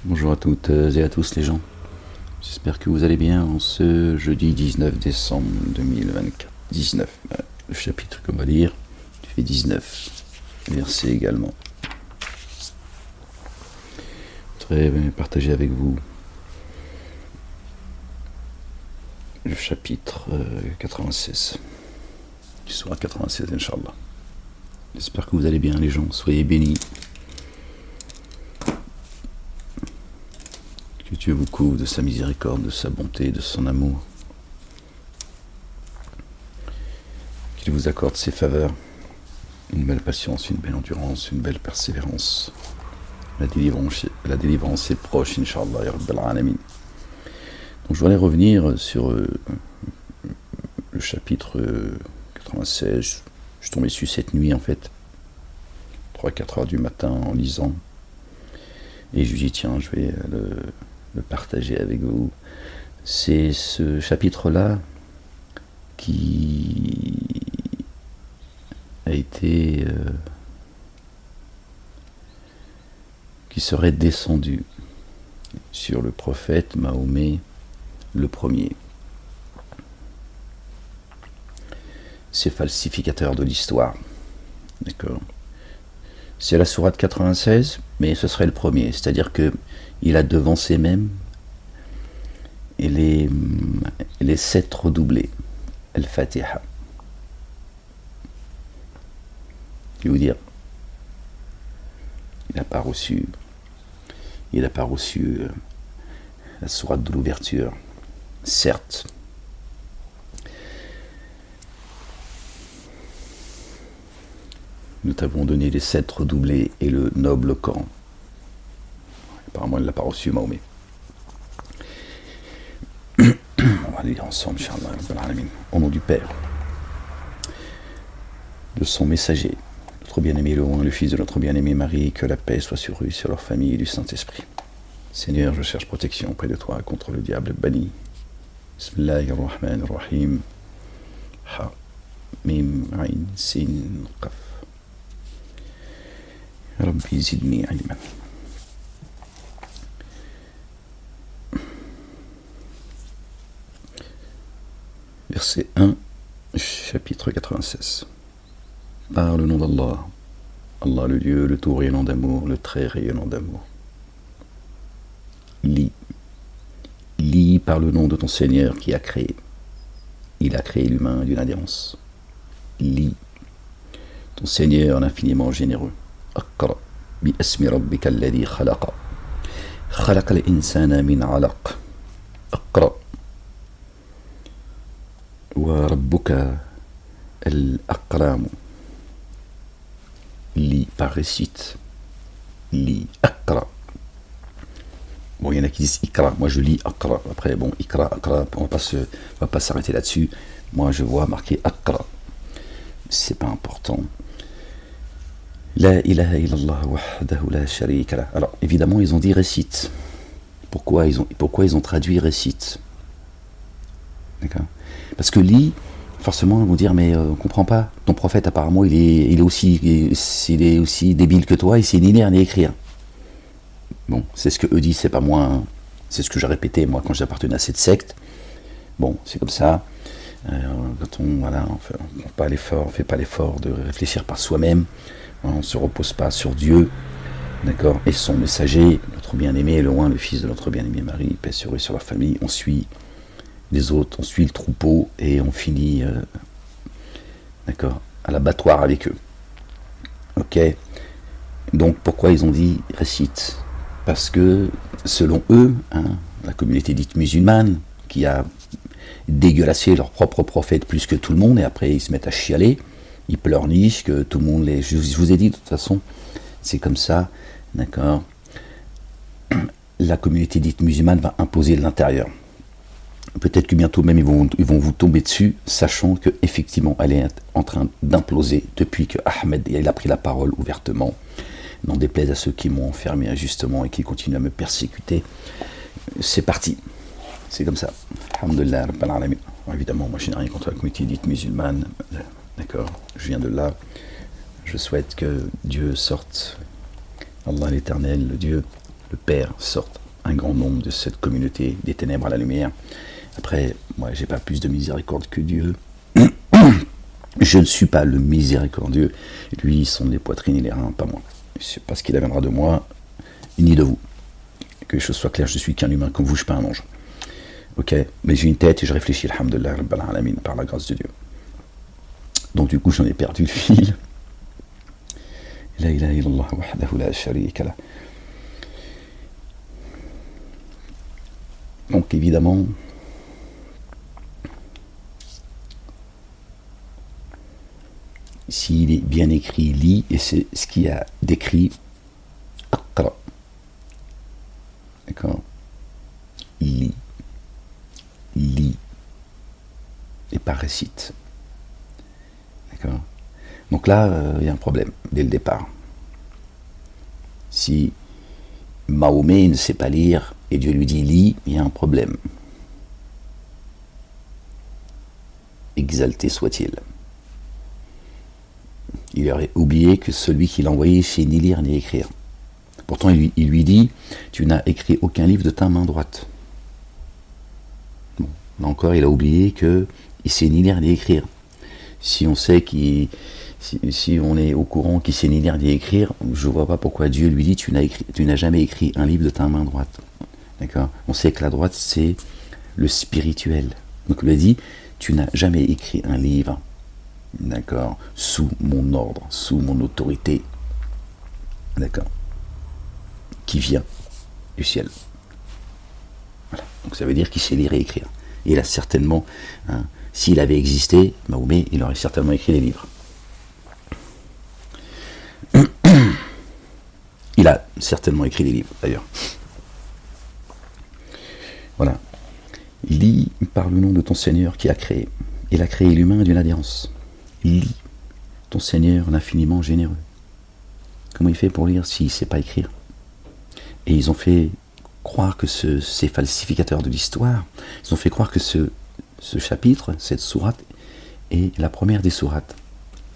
Bonjour à toutes et à tous les gens. J'espère que vous allez bien en ce jeudi 19 décembre 2024. 19. Le chapitre qu'on va lire fait 19. Verset également. Je voudrais partager avec vous le chapitre 96. Qui sera 96, Inch'Allah. J'espère que vous allez bien les gens. Soyez bénis. Que Dieu vous couvre de sa miséricorde, de sa bonté, de son amour. Qu'il vous accorde ses faveurs, une belle patience, une belle endurance, une belle persévérance. La délivrance est proche, Inch'Allah, ya Rabbal Alamin. Donc je voudrais revenir sur le chapitre 96. Je suis tombé dessus cette nuit en fait, 3-4 heures du matin en lisant. Et je lui dis tiens, je vais le partager avec vous. C'est ce chapitre-là qui a été qui serait descendu sur le prophète Mahomet le premier. Ces falsificateurs de l'histoire. D'accord. C'est la sourate 96, mais ce serait le premier. C'est-à-dire qu'il a devancé même et les 7 redoublés. Al-Fatiha. Je vais vous dire, il n'a pas reçu la sourate de l'ouverture, certes. Nous t'avons donné les 7 redoublés et le noble Coran. Apparemment, il ne l'a pas reçu, Mahomet. On va le lire ensemble, Inch'Allah, au nom du Père, de son messager, notre bien-aimé Loin, le fils de notre bien-aimé Marie, que la paix soit sur eux, sur leur famille et du Saint-Esprit. Seigneur, je cherche protection auprès de toi contre le diable banni. Bismillahirrahmanirrahim. Ha, mim, ayn, sin, qaf. Rabbi zidni ilman. Verset 1, chapitre 96. Par le nom d'Allah, Allah le Dieu, le tout rayonnant d'amour, le très rayonnant d'amour. Lis par le nom de ton Seigneur qui a créé. Il a créé l'humain d'une adhérence. Lis ton Seigneur l'infiniment généreux. Aqra bi asmi rabbika alladhi khalaqa. Khalaqa al-insana min alaq. Aqra wa rabbuka al-aqram. Lis par récite. Lis aqra. Bon, il y en a qui disent ikra, moi je lis aqra. Après, bon, ikra, aqra, on va pas s'arrêter là-dessus. Moi je vois marqué aqra. C'est pas important. La ilaha illallah wahdahu la sharika lah. Alors, évidemment, ils ont dit récite. Pourquoi ils ont traduit récite? D'accord. Parce que lit, forcément, ils vont dire, mais on comprend pas. Ton prophète, apparemment, il est aussi débile que toi, il sait ni lire ni écrire. Bon, c'est ce que eux disent, c'est pas moi. Hein. C'est ce que j'ai répété, moi, quand j'appartenais à cette secte. Bon, c'est comme ça. Quand on fait pas l'effort de réfléchir par soi-même. On ne se repose pas sur Dieu, d'accord, et son messager, notre bien-aimé Loin, le fils de notre bien-aimé Marie, paix sur eux, sur leur famille. On suit les autres, on suit le troupeau et on finit, d'accord, à l'abattoir avec eux. Ok. Donc pourquoi ils ont dit récite? Parce que selon eux, hein, la communauté dite musulmane, qui a dégueulassé leur propre prophète plus que tout le monde, et après ils se mettent à chialer. Ils pleurnichent, que tout le monde les... Je vous ai dit, de toute façon, c'est comme ça, d'accord. La communauté dite musulmane va imposer de l'intérieur. Peut-être que bientôt même ils vont vous tomber dessus, sachant qu'effectivement elle est en train d'imploser depuis que Ahmed il a pris la parole ouvertement. N'en déplaise à ceux qui m'ont enfermé injustement et qui continuent à me persécuter. C'est parti. C'est comme ça. Alhamdulillah, Rabbil Alamin. Évidemment, moi je n'ai rien contre la communauté dite musulmane. D'accord, je viens de là. Je souhaite que Dieu sorte, Allah l'éternel, le Dieu, le Père sorte un grand nombre de cette communauté des ténèbres à la lumière. Après, moi, j'ai pas plus de miséricorde que Dieu. Je ne suis pas le miséricordieux. Lui, il sonde les poitrines et les reins, pas moi. Je ne sais pas ce qu'il amènera de moi, ni de vous. Que les choses soient claires, je suis qu'un humain comme vous, je ne suis pas un ange. Ok, mais j'ai une tête et je réfléchis, alhamdoulilah, rabbal alamin, par la grâce de Dieu. Donc du coup, j'en ai perdu le fil. La ilaha illallah wahdahu la sharika lah. Donc évidemment, s'il est bien écrit, lit, et c'est ce qu'il y a décrit, aqra. D'accord? Lit. Lit. Et pas récite. D'accord? Donc là, il y a un problème, dès le départ. Si Mahomet ne sait pas lire, et Dieu lui dit lis, il y a un problème. Exalté soit-il. Il aurait oublié que celui qui l'a envoyé sait ni lire ni écrire. Pourtant, il lui dit, tu n'as écrit aucun livre de ta main droite. Bon, là encore, il a oublié qu'il sait ni lire ni écrire. Si on sait si on est au courant qu'il sait ni lire ni écrire, je ne vois pas pourquoi Dieu lui dit, tu n'as jamais écrit un livre de ta main droite. D'accord? On sait que la droite, c'est le spirituel. Donc il lui a dit, tu n'as jamais écrit un livre, d'accord, sous mon ordre, sous mon autorité, d'accord, qui vient du ciel. Voilà. Donc ça veut dire qu'il sait lire et écrire. Et il a certainement, s'il avait existé, Mahomet, il aurait certainement écrit des livres. Il a certainement écrit des livres, d'ailleurs. Voilà. Lis par le nom de ton Seigneur qui a créé. Il a créé l'humain d'une adhérence. Lis ton Seigneur l'infiniment généreux. Comment il fait pour lire s'il ne sait pas écrire? Et ils ont fait croire que ces falsificateurs de l'histoire, ils ont fait croire que ce chapitre, cette sourate, est la première des sourates.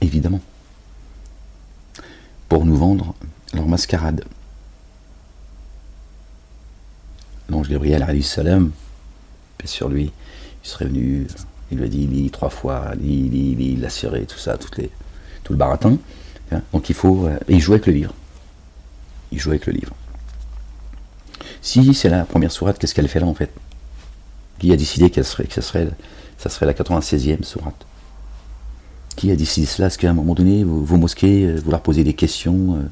Évidemment. Pour nous vendre leur mascarade. L'ange Gabriel, alayhi salam, paix sur lui, il serait venu, il lui a dit, lis 3 fois, lis, la serré, tout ça, tout le baratin. Donc il faut. Et il joue avec le livre. Il joue avec le livre. Si c'est la première sourate, qu'est-ce qu'elle fait là en fait? Qui a décidé que ça serait la 96e sourate? Qui a décidé cela? Est-ce qu'à un moment donné, vos mosquées, vous leur posez des questions,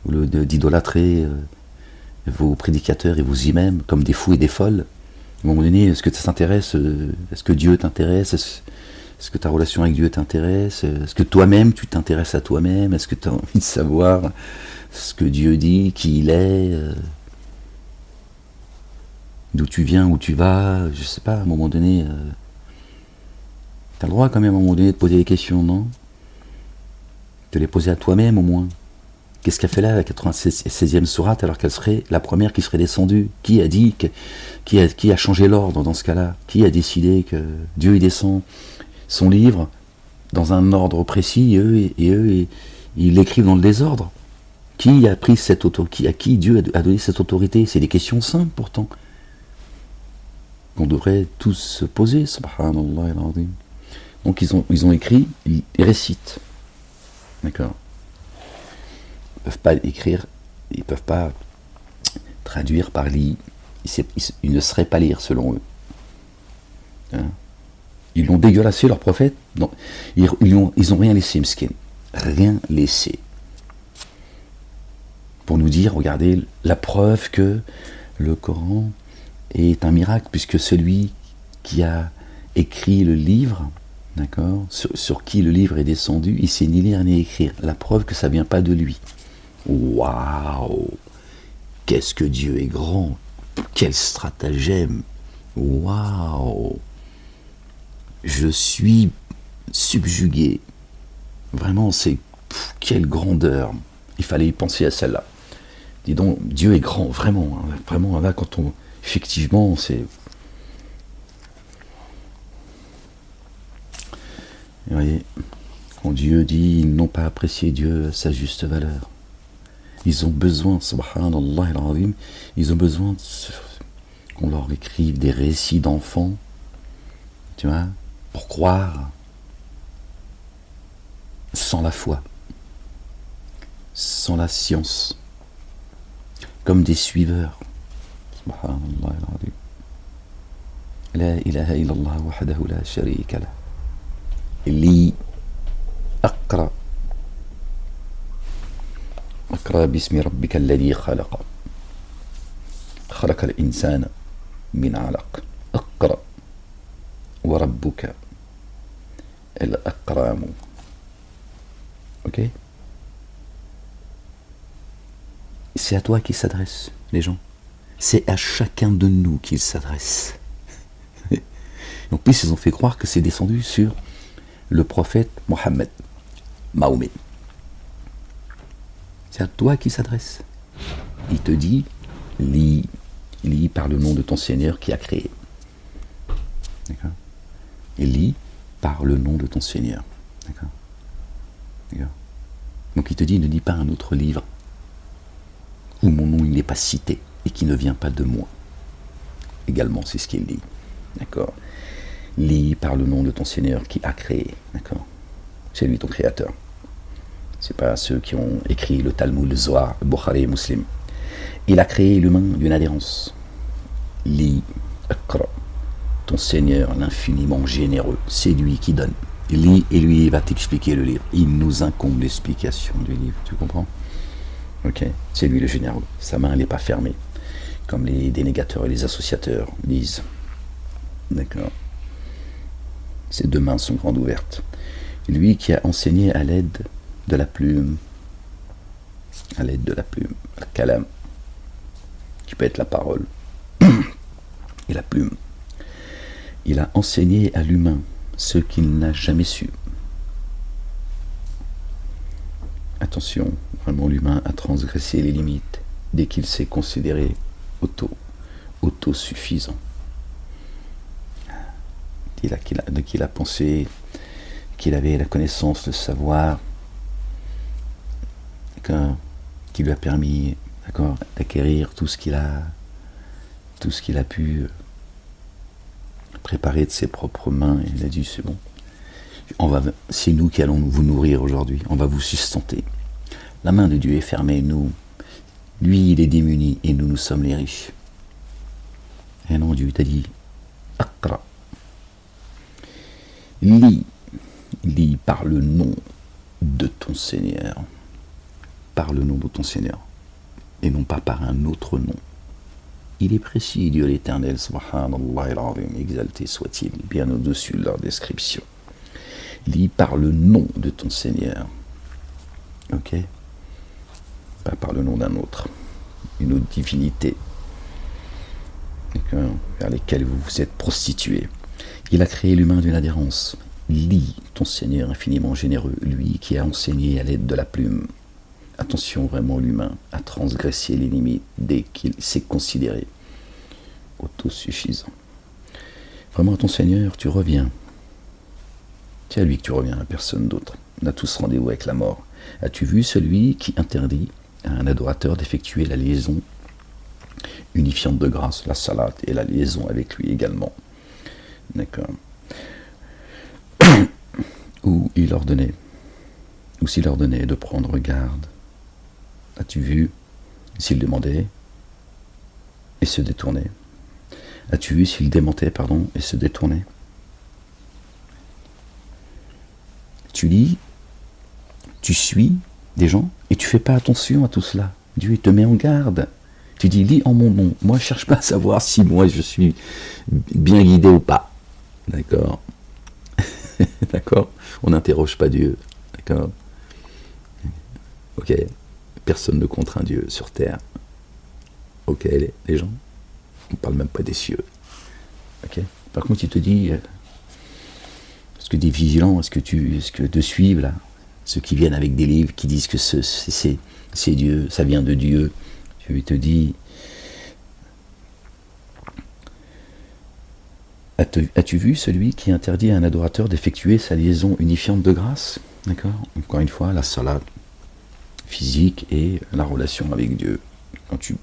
d'idolâtrer vos prédicateurs et vos imams comme des fous et des folles? À un moment donné, est-ce que ça s'intéresse? Est-ce que Dieu t'intéresse? Est-ce que ta relation avec Dieu t'intéresse? Est-ce que toi-même, tu t'intéresses à toi-même? Est-ce que tu as envie de savoir ce que Dieu dit, qui il est, d'où tu viens, où tu vas? Je sais pas, à un moment donné, tu as le droit quand même à un moment donné de poser des questions, non? De les poser à toi-même au moins. Qu'est-ce qu'a fait là la 96e sourate alors qu'elle serait la première qui serait descendue? Qui a dit qui a changé l'ordre dans ce cas-là? Qui a décidé que Dieu il descend son livre dans un ordre précis et eux ils l'écrivent dans le désordre? Qui a pris cette autorité? À qui Dieu a donné cette autorité? C'est des questions simples pourtant qu'on devrait tous se poser. Subhanallah al-azim. Donc ils ont écrit, ils récitent. D'accord? Ils ne peuvent pas écrire, ils ne peuvent pas traduire par lit. Ils ne sauraient pas lire selon eux. Hein? Ils l'ont dégueulassé, leur prophète. Non. Ils ont rien laissé, Mskin. Rien laissé. Pour nous dire, regardez, la preuve que le Coran est un miracle, puisque celui qui a écrit le livre, d'accord, sur qui le livre est descendu, il ne sait ni lire ni écrire. La preuve que ça ne vient pas de lui. Waouh! Qu'est-ce que Dieu est grand! Quel stratagème! Waouh! Je suis subjugué. Vraiment, quelle grandeur! Il fallait y penser à celle-là. Dis donc, Dieu est grand, vraiment. Hein, vraiment, là, quand on. Effectivement, c'est. Vous voyez, quand Dieu dit ils n'ont pas apprécié Dieu à sa juste valeur. Ils ont besoin, subhanallah al-azim, ils ont besoin qu'on leur écrive des récits d'enfants, tu vois, pour croire, sans la foi, sans la science, comme des suiveurs. Subhanallah al-azim. La ilaha illallah wahdahu la sharika lah. Li aqra. اقرأ باسم ربك الذي خلق خلق الإنسان من علق اقرأ وربك الأكرم. Ok? C'est à toi qu'il s'adresse, les gens. C'est à chacun de nous qu'il s'adresse. En plus, ils ont fait croire que c'est descendu sur le prophète Mohammed, Mahomet. C'est à toi qu'il s'adresse. Il te dit, lis par le nom de ton Seigneur qui a créé. D'accord? Et lis par le nom de ton Seigneur. D'accord? D'accord? Donc il te dit, ne lis pas un autre livre où mon nom il n'est pas cité et qui ne vient pas de moi. Également, c'est ce qu'il dit. D'accord? Lis par le nom de ton Seigneur qui a créé. D'accord? C'est lui ton créateur. C'est pas ceux qui ont écrit le Talmud, le Zohar, le Bukhari et Muslim. Il a créé l'humain d'une adhérence. Lis, Akra, ton Seigneur, l'infiniment généreux, c'est lui qui donne. Lis et lui il va t'expliquer le livre. Il nous incombe l'explication du livre, tu comprends? Ok, c'est lui le généreux. Sa main elle n'est pas fermée, comme les dénégateurs et les associateurs disent. D'accord. Ses deux mains sont grandes ouvertes. Lui qui a enseigné à l'aide de la plume, le kalam, qui peut être la parole, et la plume. Il a enseigné à l'humain ce qu'il n'a jamais su. Attention, vraiment l'humain a transgressé les limites dès qu'il s'est considéré autosuffisant. Dès qu'il a pensé qu'il avait la connaissance, le savoir, qui lui a permis, d'accord, d'acquérir tout ce qu'il a pu préparer de ses propres mains. Et il a dit, c'est bon, c'est nous qui allons vous nourrir aujourd'hui, on va vous sustenter. La main de Dieu est fermée, lui il est démuni et nous sommes les riches. Et non, Dieu t'a dit, Aqra, lis par le nom de ton Seigneur. Par le nom de ton Seigneur. Et non pas par un autre nom. Il est précis, Dieu l'Éternel, subhanallah al-azim, exalté soit-il, bien au-dessus de leur description. Lis par le nom de ton Seigneur. Ok? Pas par le nom d'un autre. Une autre divinité. Vers lesquelles vous vous êtes prostitués. Il a créé l'humain d'une adhérence. Lis ton Seigneur infiniment généreux, lui qui a enseigné à l'aide de la plume. Attention, vraiment, l'humain a transgressé les limites dès qu'il s'est considéré autosuffisant. Vraiment, à ton Seigneur, tu reviens. C'est à lui que tu reviens, à personne d'autre. On a tous rendez-vous avec la mort. As-tu vu celui qui interdit à un adorateur d'effectuer la liaison unifiante de grâce, la salat, et la liaison avec lui également? D'accord. Ou s'il ordonnait de prendre garde. As-tu vu s'il demandait et se détournait? As-tu vu s'il démentait, et se détournait? Tu lis, tu suis des gens et tu fais pas attention à tout cela. Dieu te met en garde. Tu dis, lis en mon nom. Moi, je cherche pas à savoir si moi je suis bien guidé ou pas. D'accord? D'accord? On n'interroge pas Dieu. D'accord? Ok? Personne ne contraint Dieu sur terre. Ok, les gens? On ne parle même pas des cieux. Ok? Par contre, il te dit, est-ce que tu es vigilant? Est-ce que te suivent là? Ceux qui viennent avec des livres qui disent que c'est Dieu, ça vient de Dieu. Il te dit, as-tu vu celui qui interdit à un adorateur d'effectuer sa liaison unifiante de grâce? D'accord? Encore une fois, la salat physique et la relation avec Dieu. Quand tu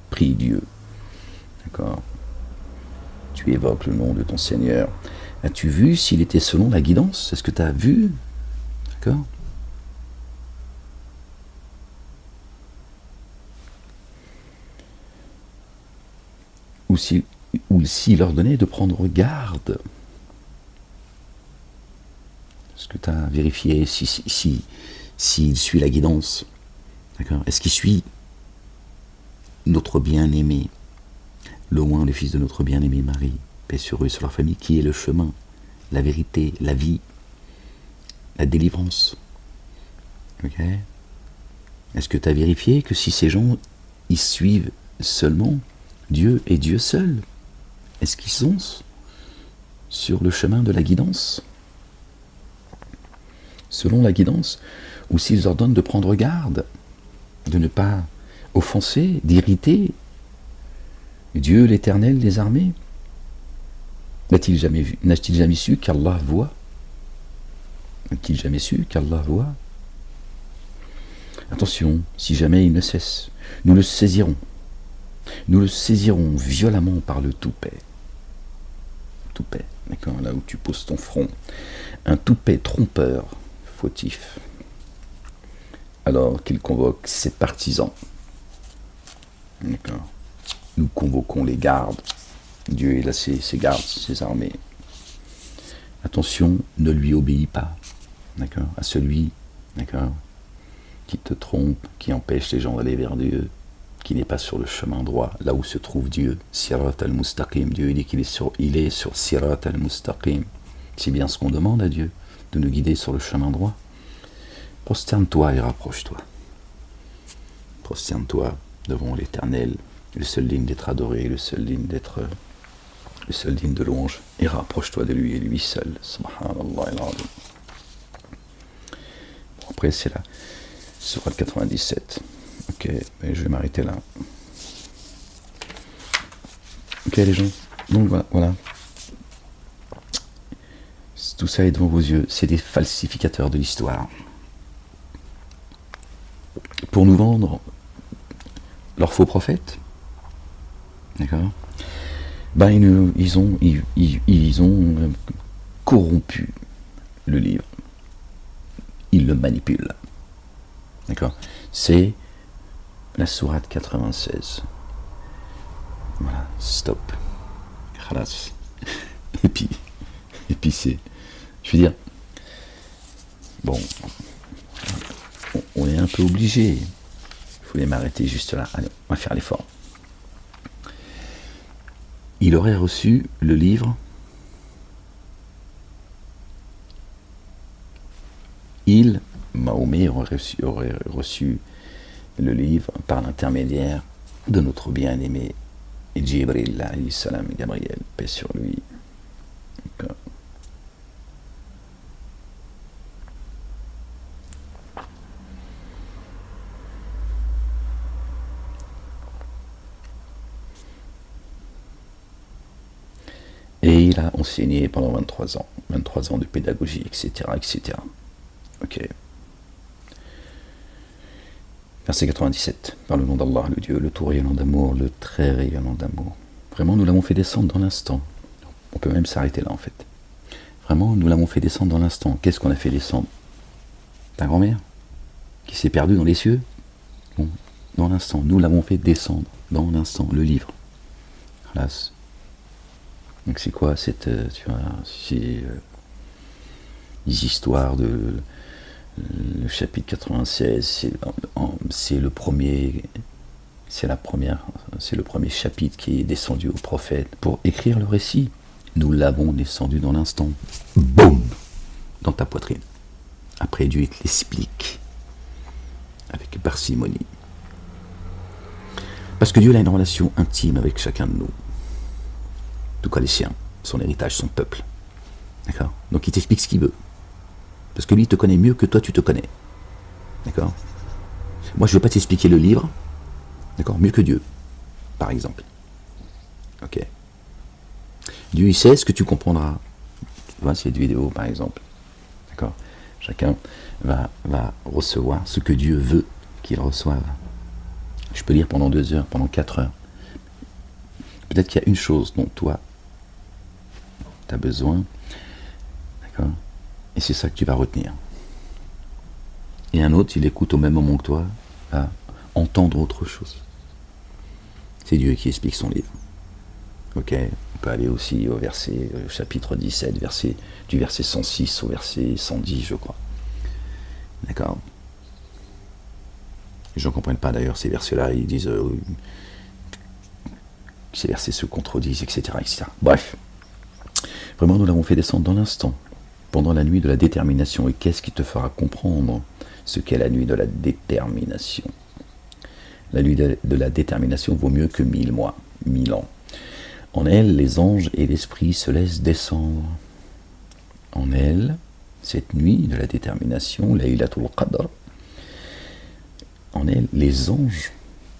pries Dieu, d'accord, tu évoques le nom de ton Seigneur. As-tu vu s'il était selon la guidance? Est-ce que tu as vu? D'accord? Ou s'il leur donnait de prendre garde. Est-ce que tu as vérifié s'il suit la guidance? D'accord? Est-ce qu'il suit notre bien-aimé, le loin, le fils de notre bien-aimé Marie, paix sur eux et sur leur famille, qui est le chemin, la vérité, la vie, la délivrance? Ok? Est-ce que tu as vérifié que si ces gens, ils suivent seulement Dieu et Dieu seul, est-ce qu'ils sont sur le chemin de la guidance? Selon la guidance, ou s'ils ordonnent de prendre garde, de ne pas offenser, d'irriter Dieu l'Éternel des armées? N'a-t-il jamais su qu'Allah voit? N'a-t-il jamais su qu'Allah voit? Attention, si jamais il ne cesse, nous le saisirons. Nous le saisirons violemment par le toupet. Toupet, d'accord, là où tu poses ton front. Un toupet trompeur, fautif. Alors qu'il convoque ses partisans. D'accord. Nous convoquons les gardes. Dieu est là, ses gardes, ses armées. Attention, ne lui obéis pas. D'accord, à celui, d'accord, qui te trompe, qui empêche les gens d'aller vers Dieu, qui n'est pas sur le chemin droit, là où se trouve Dieu. Sirat al-Mustaqim. Dieu dit qu'il est sur Sirat al-Mustaqim. C'est bien ce qu'on demande à Dieu, de nous guider sur le chemin droit. Prosterne-toi et rapproche-toi. Prosterne-toi devant l'Éternel, le seul digne d'être adoré, le seul digne de louange, et rapproche-toi de lui et lui seul. Subhanallah al-Azim. Bon, après c'est la sourate 97. Ok, mais je vais m'arrêter là. Ok les gens, donc voilà. Tout ça est devant vos yeux, c'est des falsificateurs de l'histoire. Pour nous vendre leurs faux prophètes, d'accord, ben ils ont corrompu le livre. Ils le manipulent. D'accord? C'est la sourate 96. Voilà, stop. Khalas. Et puis c'est... Je veux dire... Bon... On est un peu obligé. Il fallait m'arrêter juste là. Allez, on va faire l'effort. Il aurait reçu le livre. Mahomet aurait reçu le livre par l'intermédiaire de notre bien-aimé Jibril, alayhi salam, Gabriel, paix sur lui. D'accord. Et il a enseigné pendant 23 ans de pédagogie, etc., etc. Ok. Verset 97. Par le nom d'Allah, le Dieu, le tout rayonnant d'amour, le très rayonnant d'amour. Vraiment, nous l'avons fait descendre dans l'instant. On peut même s'arrêter là, en fait. Vraiment, nous l'avons fait descendre dans l'instant. Qu'est-ce qu'on a fait descendre? Ta grand-mère qui s'est perdue dans les cieux? Bon, dans l'instant. Nous l'avons fait descendre dans l'instant. Le livre. Hélas. Donc c'est quoi cette... tu vois, c'est... les histoires de... Le chapitre 96, c'est le premier chapitre qui est descendu au prophète pour écrire le récit. Nous l'avons descendu dans l'instant. Boum! Dans ta poitrine. Après, Dieu te l'explique avec parcimonie. Parce que Dieu a une relation intime avec chacun de nous. En tout cas les siens, son héritage, son peuple. D'accord? Donc il t'explique ce qu'il veut. Parce que lui, il te connaît mieux que toi, tu te connais. D'accord? Moi, je ne vais pas t'expliquer le livre, d'accord, mieux que Dieu, par exemple. Ok. Dieu, il sait ce que tu comprendras. Tu vois, cette vidéo, par exemple. D'accord? Chacun va recevoir ce que Dieu veut qu'ils reçoivent. Je peux lire pendant 2 heures, pendant 4 heures. Peut-être qu'il y a une chose dont toi, tu as besoin, d'accord? Et c'est ça que tu vas retenir. Et un autre, il écoute au même moment que toi, à entendre autre chose. C'est Dieu qui explique son livre. Ok, on peut aller aussi au verset, chapitre 17, du verset 106 au verset 110, je crois. D'accord? Les gens ne comprennent pas d'ailleurs ces versets-là, ils disent ces versets se contredisent, etc., etc. Bref, vraiment nous l'avons fait descendre dans l'instant, pendant la nuit de la détermination. Et qu'est-ce qui te fera comprendre ce qu'est la nuit de la détermination? La nuit de la détermination vaut mieux que 1000 mois, 1000 ans. En elle, les anges et l'esprit se laissent descendre. En elle, cette nuit de la détermination, Laylatul Qadr, en elle, les anges,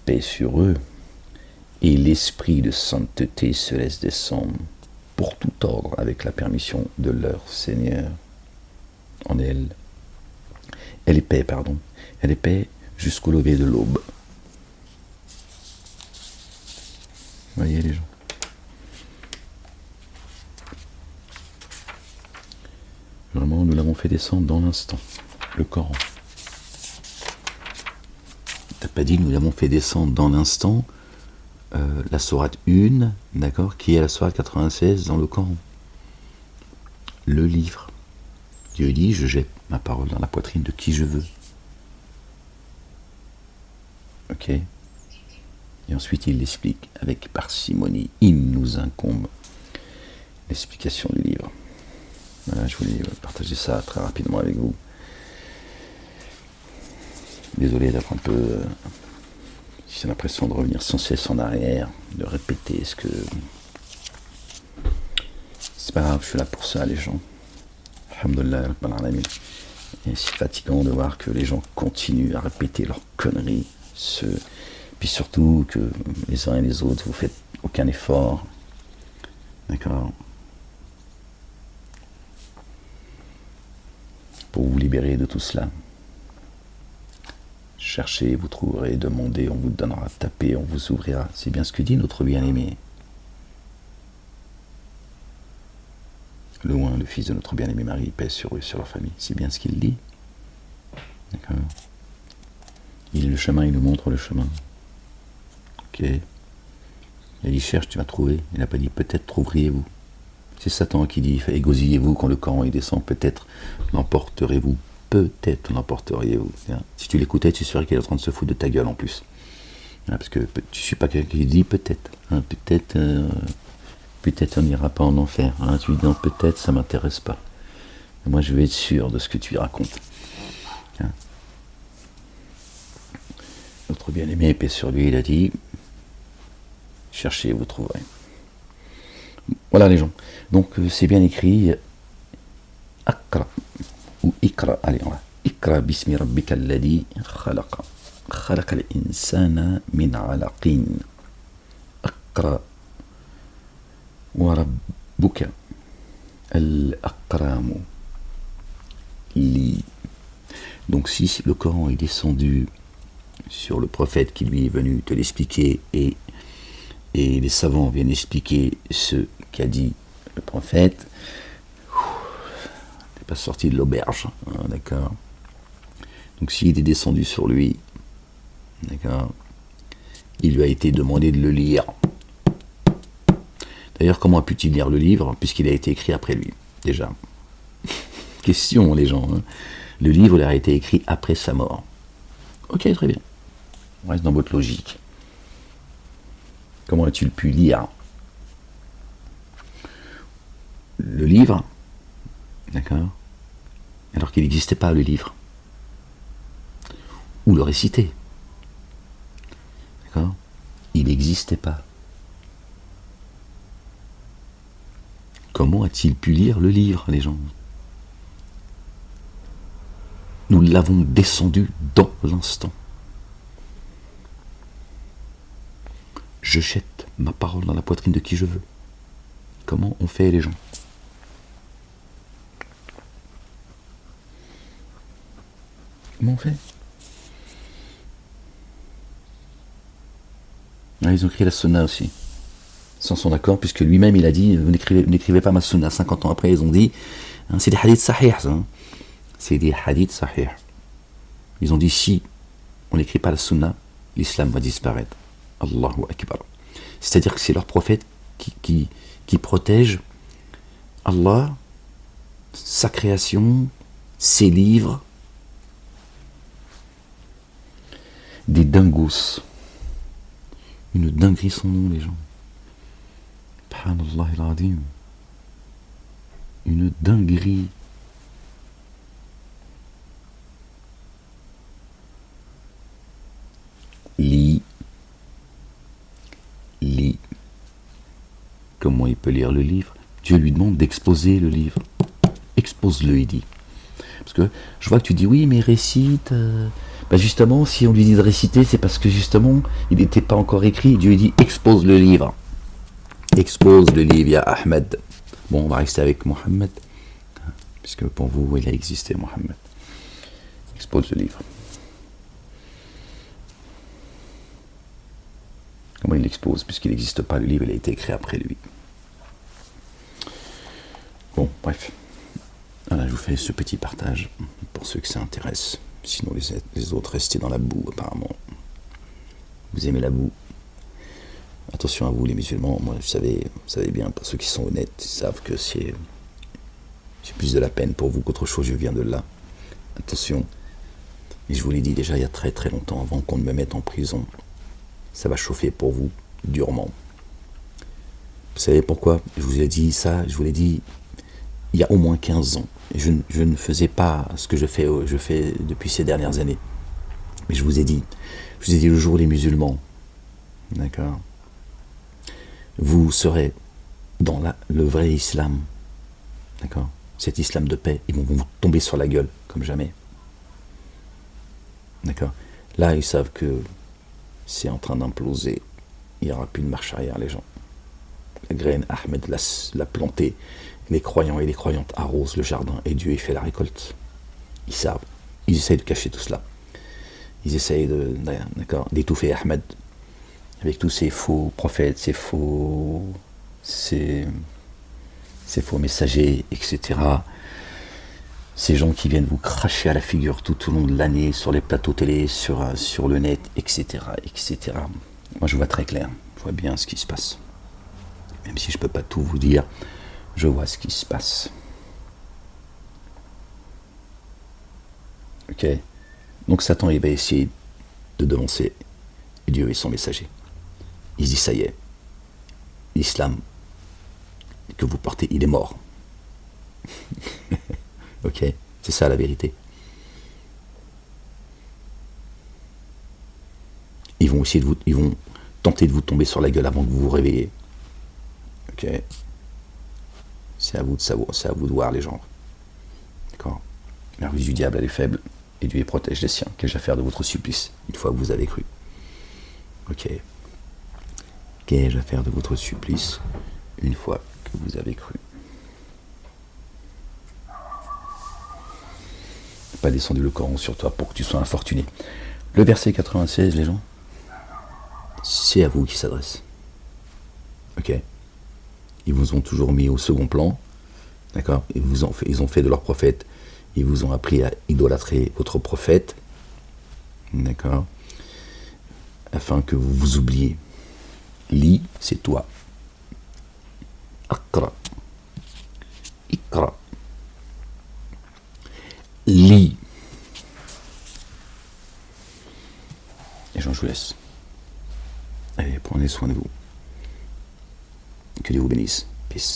paix sur eux, et l'esprit de sainteté se laisse descendre pour tout ordre avec la permission de leur Seigneur. En elle, elle est paix jusqu'au lever de l'aube. Voyez les gens. Vraiment, nous l'avons fait descendre dans l'instant, le Coran. T'as pas dit nous l'avons fait descendre dans l'instant, la sourate 1, d'accord, qui est la sourate 96 dans le Coran. Le livre. Dieu dit, je jette ma parole dans la poitrine de qui je veux. Ok. Et ensuite, il l'explique avec parcimonie. Il nous incombe l'explication du livre. Voilà, je voulais partager ça très rapidement avec vous. Désolé d'être un peu... j'ai l'impression de revenir sans cesse en arrière, de répéter ce que... C'est pas grave, je suis là pour ça, les gens. Alhamdulillah, et c'est fatigant de voir que les gens continuent à répéter leurs conneries. Puis surtout que les uns et les autres, vous faites aucun effort. D'accord? Pour vous libérer de tout cela. Cherchez, vous trouverez, demandez, on vous donnera, tapez, on vous ouvrira. C'est bien ce que dit notre bien-aimé. Loin, le fils de notre bien-aimé Marie, paix sur eux, sur leur famille. C'est bien ce qu'il dit. D'accord? Il est le chemin, il nous montre le chemin. Ok? Il a dit cherche, tu vas trouver. Il n'a pas dit peut-être trouveriez-vous. C'est Satan qui dit égosillez-vous quand le Coran il descend, peut-être l'emporterez-vous. Peut-être l'emporteriez-vous. Si tu l'écoutais, tu saurais qu'il est en train de se foutre de ta gueule en plus. Parce que tu ne suis pas quelqu'un qui dit peut-être. Peut-être on n'ira pas en enfer. Tu dis non, peut-être ça ne m'intéresse pas. Moi je veux être sûr de ce que tu racontes. Notre bien-aimé, paix sur lui, il a dit cherchez, vous trouverez. Voilà les gens. Donc c'est bien écrit Akra ou Ikra. Allez, on va. Ikra bismi rabbika alladhi khalaqa. Khalaqa al-insana min alaqin. Akra wa rabbuka al-akramu li. Donc si le Coran est descendu sur le prophète qui lui est venu te l'expliquer et les savants viennent expliquer ce qu'a dit le prophète, t'es pas sorti de l'auberge, d'accord? Donc s'il est descendu sur lui, d'accord, il lui a été demandé de le lire. D'ailleurs, comment a pu-t-il lire le livre puisqu'il a été écrit après lui, déjà? Question, les gens. Le livre a été écrit après sa mort. Ok, très bien. On reste dans votre logique. Comment a-t-il pu lire le livre, d'accord, alors qu'il n'existait pas le livre, ou le réciter, d'accord, il n'existait pas. Comment a-t-il pu lire le livre, les gens? Nous l'avons descendu dans l'instant. Je jette ma parole dans la poitrine de qui je veux. Comment on fait, les gens? Comment on fait? Ouais, ils ont écrit la sunna aussi. Sans son accord, puisque lui-même il a dit vous n'écrivez pas ma sunna. 50 ans après, ils ont dit hein, c'est des hadiths sahih, ça. Hein. C'est des hadiths sahih. Ils ont dit si on n'écrit pas la sunna, l'islam va disparaître. Allahu Akbar. C'est-à-dire que c'est leur prophète qui protège Allah, sa création, ses livres, des dingos. Une dinguerie son nom, les gens. Subhanallah al-Adim. Une dinguerie. Lis. Comment il peut lire le livre? Dieu lui demande d'exposer le livre. Expose-le, il dit. Parce que je vois que tu dis oui, mais récite. Ben justement, si on lui dit de réciter, c'est parce que justement, il n'était pas encore écrit. Dieu lui dit expose le livre. Expose le livre, ya Ahmed. Bon, on va rester avec Mohammed. Puisque pour vous, il a existé, Mohammed. Expose le livre. Comment il l'expose? Puisqu'il n'existe pas, le livre, il a été écrit après lui. Bon, bref. Voilà, je vous fais ce petit partage pour ceux que ça intéresse. Sinon, les autres, restez dans la boue, apparemment. Vous aimez la boue? Attention à vous, les musulmans. Moi, vous savez bien, pour ceux qui sont honnêtes, ils savent que c'est plus de la peine pour vous qu'autre chose. Je viens de là. Attention. Et je vous l'ai dit déjà il y a très très longtemps, avant qu'on ne me mette en prison. Ça va chauffer pour vous durement. Vous savez pourquoi? Je vous ai dit ça, je vous l'ai dit il y a au moins 15 ans. Et je ne faisais pas ce que je fais depuis ces dernières années. Mais je vous ai dit le jour où les musulmans, d'accord, vous serez dans le vrai islam, d'accord, cet islam de paix, ils vont vous tomber sur la gueule comme jamais. D'accord. Là, ils savent que c'est en train d'imploser. Il n'y aura plus de marche arrière, les gens. La graine, Ahmed l'a plantée. Les croyants et les croyantes arrosent le jardin et Dieu y fait la récolte. Ils savent. Ils essayent de cacher tout cela. Ils essayent d'étouffer Ahmed avec tous ces faux prophètes, ces faux messagers, etc. Ces gens qui viennent vous cracher à la figure tout au long de l'année sur les plateaux télé, sur le net, etc., etc. Moi, je vois très clair. Je vois bien ce qui se passe. Même si je ne peux pas tout vous dire, je vois ce qui se passe. Ok. Donc Satan, il va essayer de devancer Dieu et son messager. Il dit, ça y est, l'islam que vous portez, il est mort. Ok, c'est ça la vérité. Ils vont tenter de vous tomber sur la gueule avant que vous vous réveillez. Ok. C'est à vous de savoir, c'est à vous de voir les gens. D'accord. La ruse du diable, elle est faible, et Dieu protège les siens. Qu'ai-je à faire de votre supplice, une fois que vous avez cru? Ok. Qu'ai-je à faire de votre supplice, une fois que vous avez cru? Pas descendu le Coran sur toi pour que tu sois infortuné. Le verset 96, les gens, c'est à vous qui s'adresse. Ok. Ils vous ont toujours mis au second plan, d'accord. Ils ont fait de leur prophète, ils vous ont appris à idolâtrer votre prophète, d'accord, afin que vous vous oubliez. Lis, c'est toi. Aqra. Iqra. Lis. Les gens, je vous laisse. Allez, prenez soin de vous. Que Dieu vous bénisse. Peace.